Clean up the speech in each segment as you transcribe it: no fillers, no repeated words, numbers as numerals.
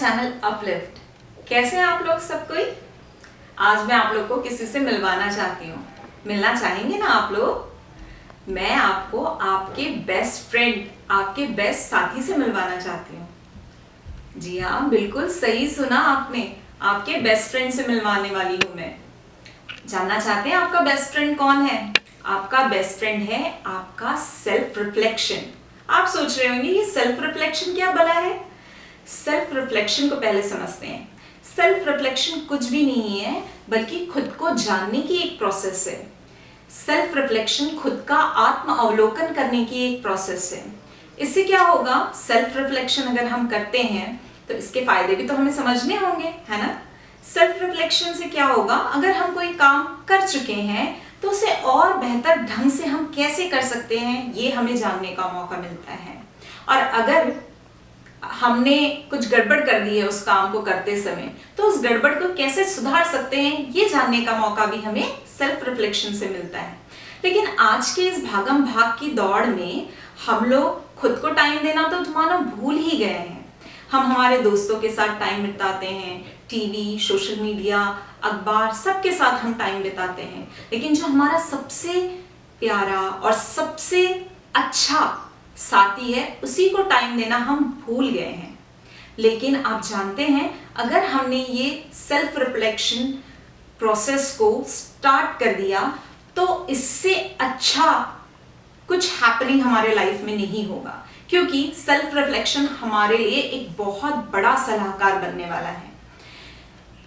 Channel uplift. कैसे हैं आप लोग सब कोई? आज मैं आप लोग को किसी से मिलवाना चाहती हूँ। मिलना चाहेंगे ना आप लोग? मैं आपको आपके बेस्ट फ्रेंड, आपके बेस्ट साथी से मिलवाना चाहती हूँ। जी हाँ, बिल्कुल सही सुना आपने, आपके बेस्ट फ्रेंड से मिलवाने वाली हूँ मैं। जानना चाहते हैं आपका बेस्ट फ्रेंड कौन है? आपका बेस्ट फ्रेंड है आपका सेल्फ रिफ्लेक्शन। आप सोच रहे होंगे ये सेल्फ रिफ्लेक्शन क्या भला है? सेल्फ रिफ्लेक्शन को पहले समझते हैं। सेल्फ रिफ्लेक्शन कुछ भी नहीं है बल्कि खुद को जानने की एक प्रोसेस है। सेल्फ रिफ्लेक्शन खुद का आत्म अवलोकन करने की एक प्रोसेस है। इससे क्या होगा? सेल्फ रिफ्लेक्शन अगर हम करते हैं तो इसके फायदे भी तो हमें समझने होंगे, है ना? सेल्फ रिफ्लेक्शन से क्या होगा? अगर हम कोई काम कर चुके हैं तो उसे और बेहतर ढंग से हम कैसे कर सकते हैं, ये हमें जानने का मौका मिलता है। और अगर हमने कुछ गड़बड़ कर दी है उस काम को करते समय, तो उस गड़बड़ को कैसे सुधार सकते हैं, ये जानने का मौका भी हमें सेल्फ रिफ्लेक्शन से मिलता है। लेकिन आज के इस भागम भाग की दौड़ में हम लोग खुद को टाइम देना तो मानो भूल ही गए हैं। हम हमारे दोस्तों के साथ टाइम बिताते हैं, टीवी, सोशल मीडिया, अखबार, सबके साथ हम टाइम बिताते हैं, लेकिन जो हमारा सबसे प्यारा और सबसे अच्छा साथी है उसी को टाइम देना हम भूल गए हैं। लेकिन आप जानते हैं, अगर हमने ये सेल्फ रिफ्लेक्शन प्रोसेस को स्टार्ट कर दिया तो इससे अच्छा कुछ हैपनिंग हमारे लाइफ में नहीं होगा, क्योंकि सेल्फ रिफ्लेक्शन हमारे लिए एक बहुत बड़ा सलाहकार बनने वाला है।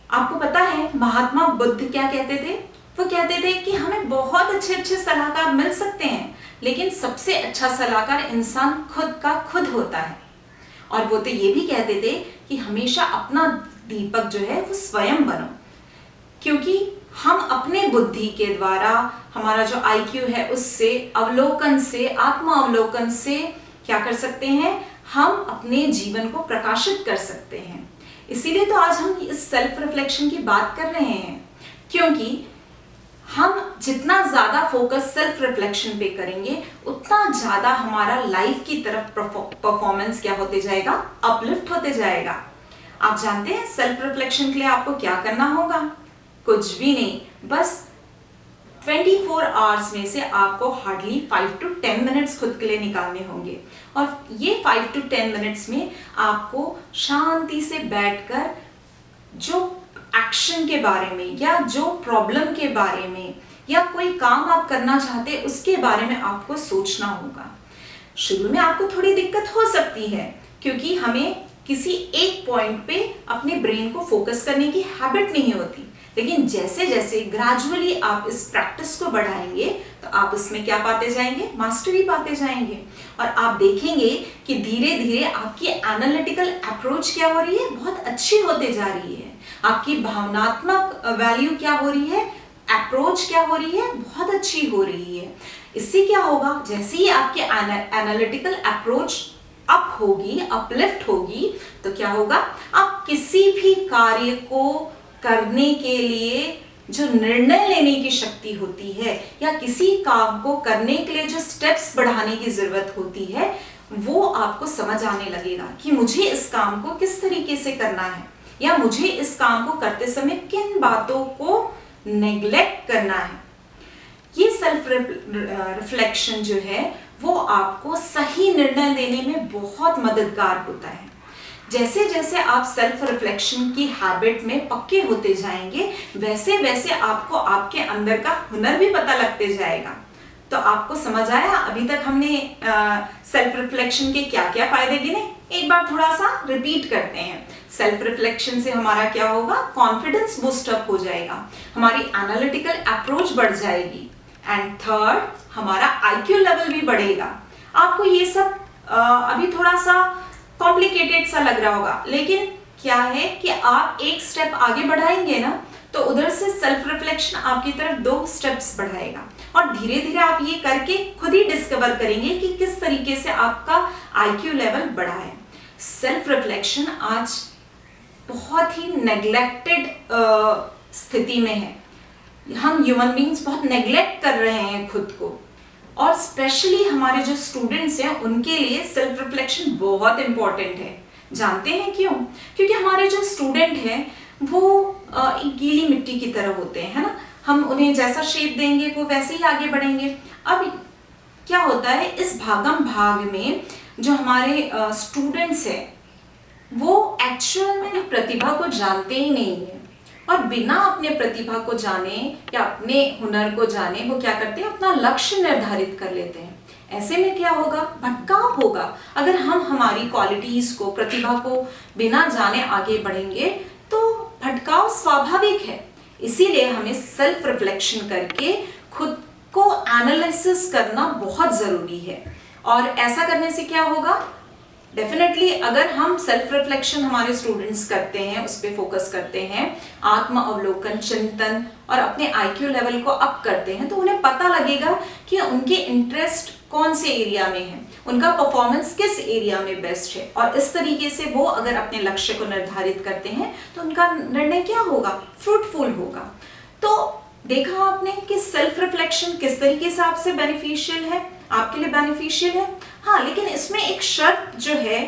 आपको पता है महात्मा बुद्ध क्या कहते थे? वो कहते थे कि हमें बहुत अच्छे अच्छे सलाहकार मिल सकते हैं, लेकिन सबसे अच्छा सलाहकार इंसान खुद का खुद होता है। और वो तो ये भी कहते थे कि हमेशा अपना दीपक जो है वो स्वयं बनो, क्योंकि हम अपने बुद्धि के द्वारा, हमारा जो IQ है उससे, अवलोकन से, आत्म अवलोकन से क्या कर सकते हैं? हम अपने जीवन को प्रकाशित कर सकते हैं। इसीलिए तो आज हम इस सेल्फ रिफ्लेक्शन की बात कर रहे हैं, क्योंकि हम जितना ज्यादा फोकस सेल्फ रिफ्लेक्शन पे करेंगे उतना ज्यादा हमारा लाइफ की तरफ परफॉर्मेंस क्या होते जाएगा? अपलिफ्ट होते जाएगा। आप जानते हैं सेल्फ रिफ्लेक्शन के लिए आपको क्या करना होगा? कुछ भी नहीं, बस 24 आवर्स में से आपको हार्डली 5 to 10 मिनट्स खुद के लिए निकालने होंगे। और ये 5 to 10 मिनट्स में आपको शांति से बैठकर जो एक्शन के बारे में या जो प्रॉब्लम के बारे में या कोई काम आप करना चाहते हैं उसके बारे में आपको सोचना होगा। शुरू में आपको थोड़ी दिक्कत हो सकती है, क्योंकि हमें किसी एक पॉइंट पे अपने ब्रेन को फोकस करने की हैबिट नहीं होती। लेकिन जैसे जैसे ग्रेजुअली आप इस प्रैक्टिस को बढ़ाएंगे तो आप इसमें क्या पाते जाएंगे? मास्टरी पाते जाएंगे। और आप देखेंगे कि धीरे धीरे आपकी एनालिटिकल अप्रोच क्या हो रही है? बहुत अच्छी होते जा रही है। आपकी भावनात्मक वैल्यू क्या हो रही है? अप्रोच क्या हो रही है? बहुत अच्छी हो रही है। इससे क्या होगा? जैसे ही आपकी एनालिटिकल अप्रोच अप होगी, अपलिफ्ट होगी, तो क्या होगा? आप किसी भी कार्य को करने के लिए जो निर्णय लेने की शक्ति होती है या किसी काम को करने के लिए जो स्टेप्स बढ़ाने की जरूरत होती है, वो आपको समझ आने लगेगा कि मुझे इस काम को किस तरीके से करना है या मुझे इस काम को करते समय किन बातों को नेग्लेक्ट करना है। ये सेल्फ रिफ्लेक्शन जो है वो आपको सही निर्णय लेने में बहुत मददगार होता है। जैसे जैसे आप सेल्फ रिफ्लेक्शन की हैबिट में पक्के होते जाएंगे, वैसे वैसे आपको आपके अंदर का हुनर भी पता लगते जाएगा। तो आपको समझ आया? अभी तक हमने सेल्फ रिफ्लेक्शन के क्या क्या फायदे गिने, एक बार थोड़ा सा रिपीट करते हैं। सेल्फ रिफ्लेक्शन से हमारा क्या होगा? कॉन्फिडेंस बूस्ट अप हो जाएगा, हमारी एनालिटिकल अप्रोच बढ़ जाएगी, एंड थर्ड, हमारा IQ लेवल भी बढ़ेगा। आपको ये सब अभी थोड़ा सा कॉम्प्लिकेटेड सा लग रहा होगा, लेकिन क्या है कि आप एक स्टेप आगे बढ़ाएंगे ना, तो उधर से सेल्फ रिफ्लेक्शन आपकी तरफ 2 स्टेप्स बढ़ाएगा। और धीरे धीरे आप ये करके खुद ही डिस्कवर करेंगे कि किस तरीके से आपका IQ लेवल बढ़ा है। सेल्फ रिफ्लेक्शन आज बहुत ही नेग्लेक्टेड स्थिति में है। हम ह्यूमन बींग्स बहुत नेग्लेक्ट कर रहे हैं खुद को, और स्पेशली हमारे जो स्टूडेंट्स हैं उनके लिए सेल्फ रिफ्लेक्शन बहुत इंपॉर्टेंट है। जानते हैं क्यों? क्योंकि हमारे जो स्टूडेंट हैं वो एक गीली मिट्टी की तरह होते हैं, है ना। हम उन्हें जैसा शेप देंगे वो वैसे ही आगे बढ़ेंगे। अब क्या होता है, इस भागम भाग में जो हमारे स्टूडेंट्स हैं वो एक्चुअल में प्रतिभा को जानते ही नहीं है, और बिना अपने प्रतिभा को जाने या अपने हुनर को जाने वो क्या करते हैं, अपना लक्ष्य निर्धारित कर लेते हैं। ऐसे में क्या होगा, भटकाव होगा। अगर हम हमारी क्वालिटीज को, प्रतिभा को बिना जाने आगे बढ़ेंगे तो भटकाव स्वाभाविक है। इसीलिए हमें सेल्फ रिफ्लेक्शन करके खुद को एनालिसिस करना बहुत जरूरी है। और ऐसा करने से क्या होगा, डेफिनेटली अगर हम सेल्फ रिफ्लेक्शन हमारे स्टूडेंट्स करते हैं, उस पर फोकस करते हैं, आत्म अवलोकन, चिंतन और अपने आईक्यू लेवल को अप करते हैं, तो उन्हें पता लगेगा कि उनके इंटरेस्ट कौन से एरिया में है, उनका परफॉर्मेंस किस एरिया में बेस्ट है। और इस तरीके से वो अगर अपने लक्ष्य को निर्धारित करते हैं तो उनका निर्णय क्या होगा, फ्रूटफुल होगा। तो देखा आपने कि सेल्फ रिफ्लेक्शन किस तरीके से आपसे बेनिफिशियल है, आपके लिए बेनिफिशियल है। हाँ, लेकिन इसमें एक शर्त जो है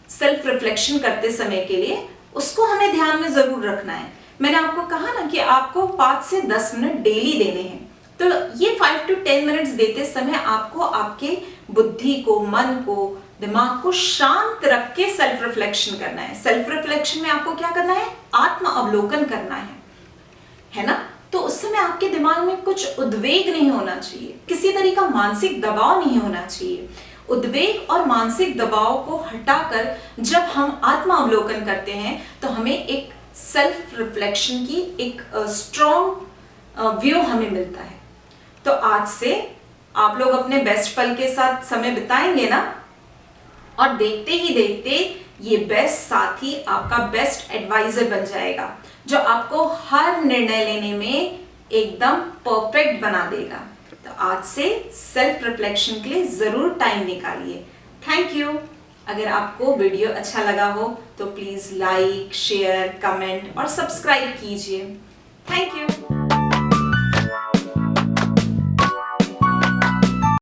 सेल्फ रिफ्लेक्शन करते समय के लिए, उसको हमें ध्यान में जरूर रखना है। मैंने आपको कहा ना कि आपको 5 से 10 मिनट डेली देने हैं, तो ये 5 to 10 मिनट्स देते समय आपको आपके बुद्धि को, मन को, दिमाग को शांत रख के सेल्फ रिफ्लेक्शन करना है। सेल्फ रिफ्लेक्शन में आपको क्या करना है, आत्म अवलोकन करना है ना। तो उस समय आपके दिमाग में कुछ उद्वेग नहीं होना चाहिए, किसी तरह का मानसिक दबाव नहीं होना चाहिए। उद्वेग और मानसिक दबाव को हटाकर जब हम आत्म अवलोकन करते हैं तो हमें एक सेल्फ रिफ्लेक्शन की एक स्ट्रॉन्ग व्यू हमें मिलता है। तो आज से आप लोग अपने बेस्ट पल के साथ समय बिताएंगे ना, और देखते ही देखते ये बेस्ट साथी आपका बेस्ट एडवाइजर बन जाएगा, जो आपको हर निर्णय लेने में एकदम परफेक्ट बना देगा। तो आज से सेल्फ रिफ्लेक्शन के लिए जरूर टाइम निकालिए। Thank you. अगर आपको वीडियो अच्छा लगा हो तो प्लीज लाइक, शेयर, कमेंट और सब्सक्राइब कीजिए। Thank you.